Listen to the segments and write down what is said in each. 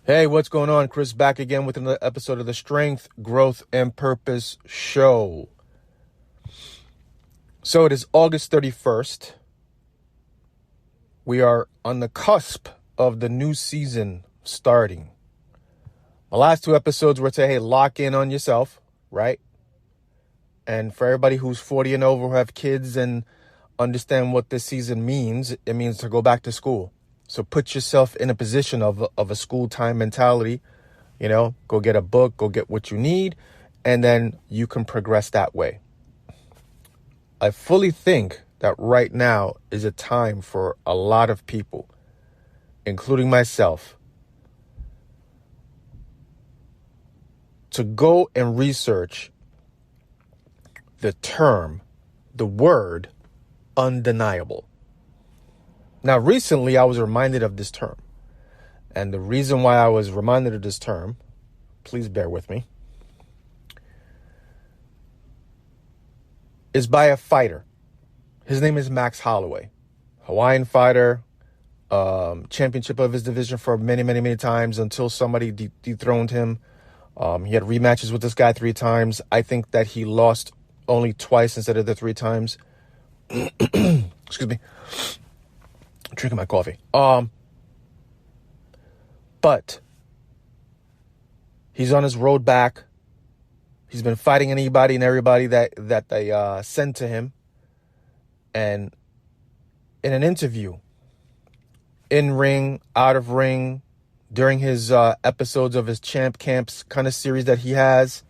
Hey, what's going on? Chris back again with another episode of the Strength, Growth, and Purpose Show. So it is August 31st. We are on the cusp of the new season starting. My last two episodes were to, hey, lock in on yourself, right? And for everybody who's 40 and over who have kids and understand what this season means, it means to go back to school. So put yourself in a position of a school time mentality, go get a book, go get what you need, and then you can progress that way. I fully think that right now is a time for a lot of people, including myself, to go and research the word undeniable. Now, recently, I was reminded of this term. And the reason why I was reminded of this term, please bear with me, is by a fighter. His name is Max Holloway, Hawaiian fighter, championship of his division for many, many, many times until somebody dethroned him. He had rematches with this guy 3 times. I think that he lost only twice instead of the 3 times. Excuse me. I'm drinking my coffee. But he's on his road back. He's been fighting anybody and everybody that they send to him. And in an interview, in ring, out of ring, during his episodes of his Champ Camps kind of series that he has,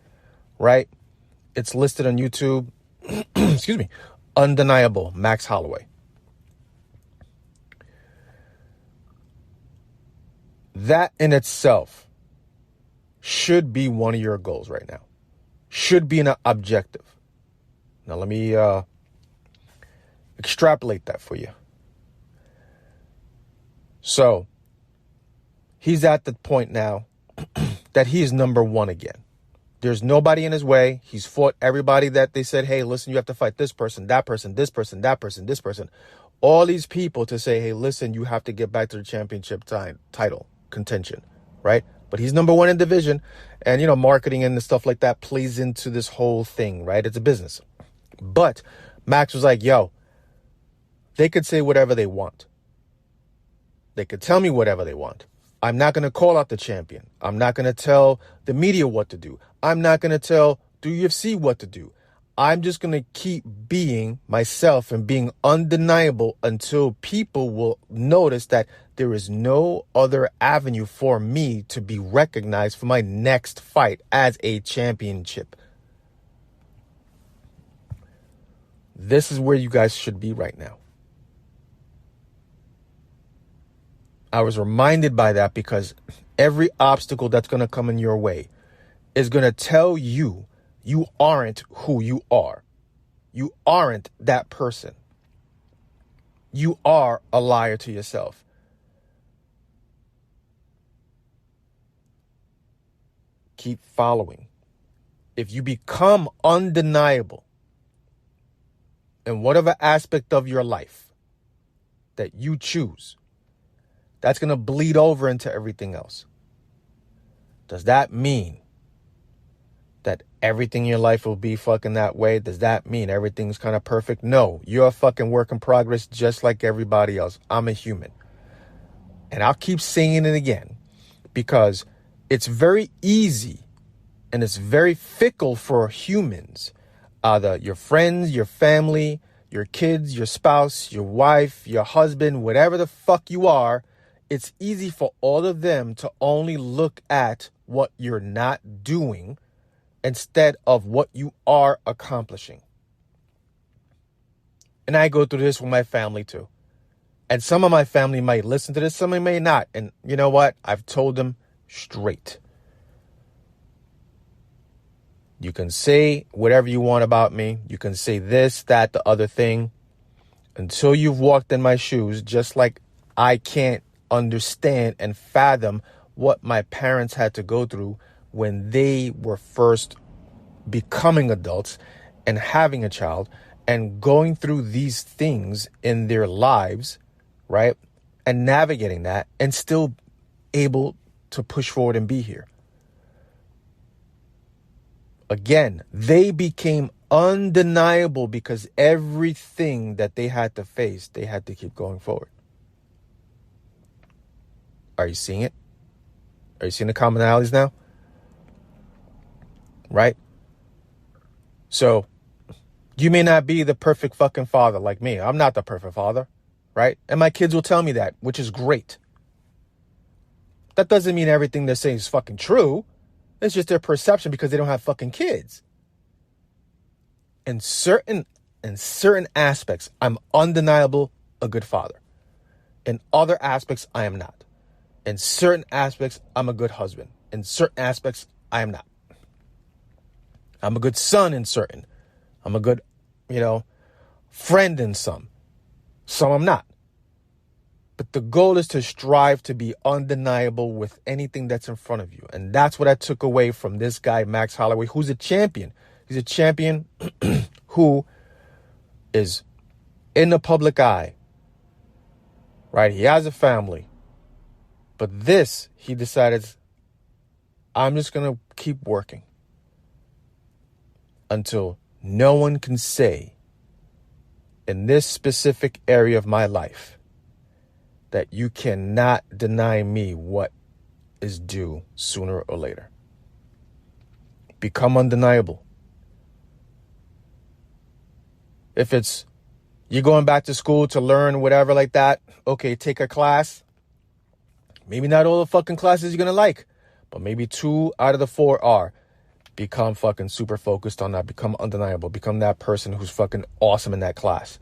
right? It's listed on YouTube. Excuse me. Undeniable, Max Holloway. That in itself should be one of your goals right now. Should be an objective. Now let me extrapolate that for you. So he's at the point now that he is number 1 again. There's nobody in his way. He's fought everybody that they said, hey, listen, you have to fight this person, that person, this person, that person, this person. All these people to say, hey, listen, you have to get back to the championship title contention, right? But he's number 1 in division, and marketing and stuff like that plays into this whole thing, right? It's a business. But Max was like, yo, they could say whatever they want. They could tell me whatever they want. I'm not going to call out the champion. I'm not going to tell the media what to do. I'm not going to tell the UFC what to do. I'm just going to keep being myself and being undeniable until people will notice that there is no other avenue for me to be recognized for my next fight as a championship. This is where you guys should be right now. I was reminded by that because every obstacle that's going to come in your way is going to tell you you aren't who you are. You aren't that person. You are a liar to yourself. Keep following. If you become undeniable in whatever aspect of your life that you choose, that's going to bleed over into everything else. Does that mean that everything in your life will be fucking that way? Does that mean everything's kind of perfect? No, you're a fucking work in progress just like everybody else. I'm a human. And I'll keep saying it again because it's very easy and it's very fickle for humans. Either your friends, your family, your kids, your spouse, your wife, your husband, whatever the fuck you are, it's easy for all of them to only look at what you're not doing instead of what you are accomplishing. And I go through this with my family too. And some of my family might listen to this, some may not. And you know what? I've told them straight. You can say whatever you want about me. You can say this, that, the other thing. Until you've walked in my shoes, just like I can't understand and fathom what my parents had to go through when they were first becoming adults and having a child and going through these things in their lives, right? And navigating that and still able to push forward and be here. Again, they became undeniable because everything that they had to face, they had to keep going forward. Are you seeing it? Are you seeing the commonalities now? Right? So, you may not be the perfect fucking father like me. I'm not the perfect father, right? And my kids will tell me that, which is great. That doesn't mean everything they're saying is fucking true. It's just their perception because they don't have fucking kids. In certain aspects, I'm undeniable a good father. In other aspects, I am not. In certain aspects, I'm a good husband. In certain aspects, I am not. I'm a good son in certain. I'm a good, friend in some. Some I'm not. But the goal is to strive to be undeniable with anything that's in front of you. And that's what I took away from this guy, Max Holloway, who's a champion. He's a champion who is in the public eye, right? He has a family. But this, he decided, I'm just going to keep working until no one can say in this specific area of my life that you cannot deny me what is due sooner or later. Become undeniable. If it's you're going back to school to learn whatever like that, okay, take a class. Maybe not all the fucking classes you're going to like, but maybe 2 out of the 4 are. Become fucking super focused on that. Become undeniable. Become that person who's fucking awesome in that class.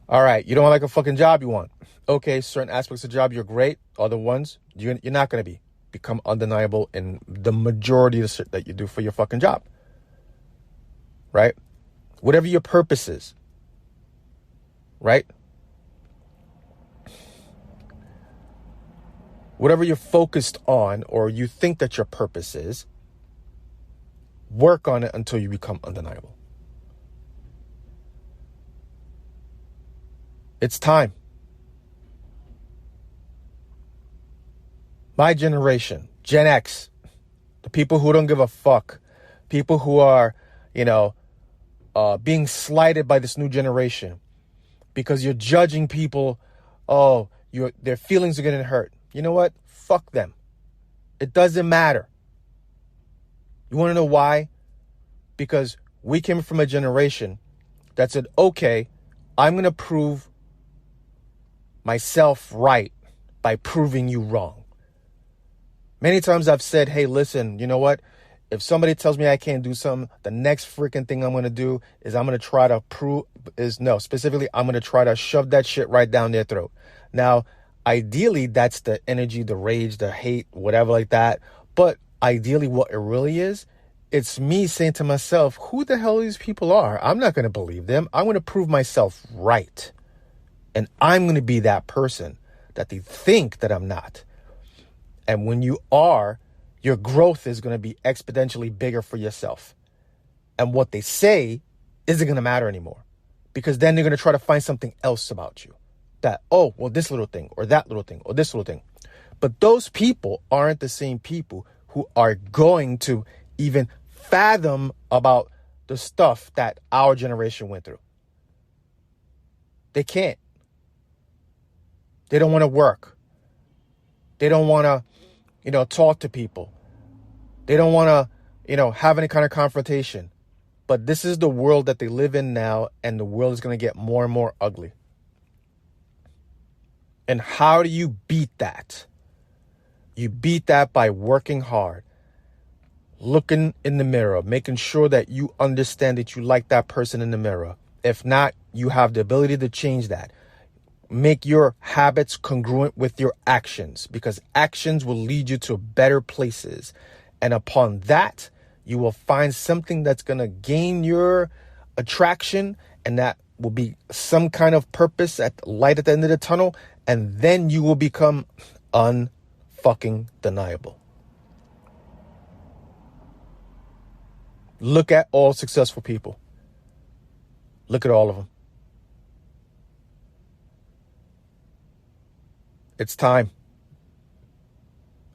All right, you don't like a fucking job you want. Okay, certain aspects of the job you're great. Other ones, you're not going to be. Become undeniable in the majority of the shit that you do for your fucking job. Right? Whatever your purpose is. Right? Whatever you're focused on or you think that your purpose is, work on it until you become undeniable. It's time. My generation, Gen X, the people who don't give a fuck, people who are, being slighted by this new generation because you're judging people, their feelings are getting hurt. You know what? Fuck them. It doesn't matter. You want to know why? Because we came from a generation that said, okay, I'm going to prove myself right by proving you wrong. Many times I've said, hey, listen, you know what? If somebody tells me I can't do something, the next freaking thing I'm going to do is I'm going to try to I'm going to try to shove that shit right down their throat. Now, ideally, that's the energy, the rage, the hate, whatever like that. But ideally, what it really is, it's me saying to myself, who the hell these people are? I'm not going to believe them. I'm going to prove myself right. And I'm going to be that person that they think that I'm not. And when you are, your growth is going to be exponentially bigger for yourself. And what they say isn't going to matter anymore. Because then they're going to try to find something else about you. That, this little thing, or that little thing, or this little thing. But those people aren't the same people who are going to even fathom about the stuff that our generation went through. They can't. They don't want to work. They don't want to, talk to people. They don't want to, have any kind of confrontation. But this is the world that they live in now, and the world is going to get more and more ugly. And how do you beat that? You beat that by working hard, looking in the mirror, making sure that you understand that you like that person in the mirror. If not, you have the ability to change that. Make your habits congruent with your actions, because actions will lead you to better places. And upon that, you will find something that's going to gain your attraction, and that will be some kind of purpose light at the end of the tunnel. And then you will become unfucking deniable. Look at all successful people. Look at all of them. It's time.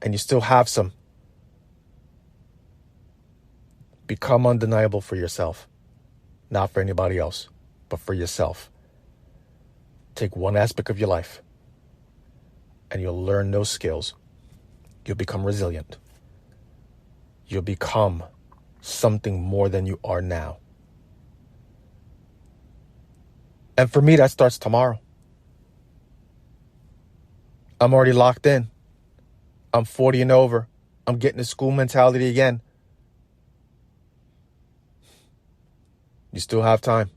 and you still have some, become undeniable for yourself. Not for anybody else, but for yourself. Take one aspect of your life, and you'll learn those skills. You'll become resilient. You'll become something more than you are now. And for me, that starts tomorrow. I'm already locked in. I'm 40 and over. I'm getting the school mentality again. You still have time.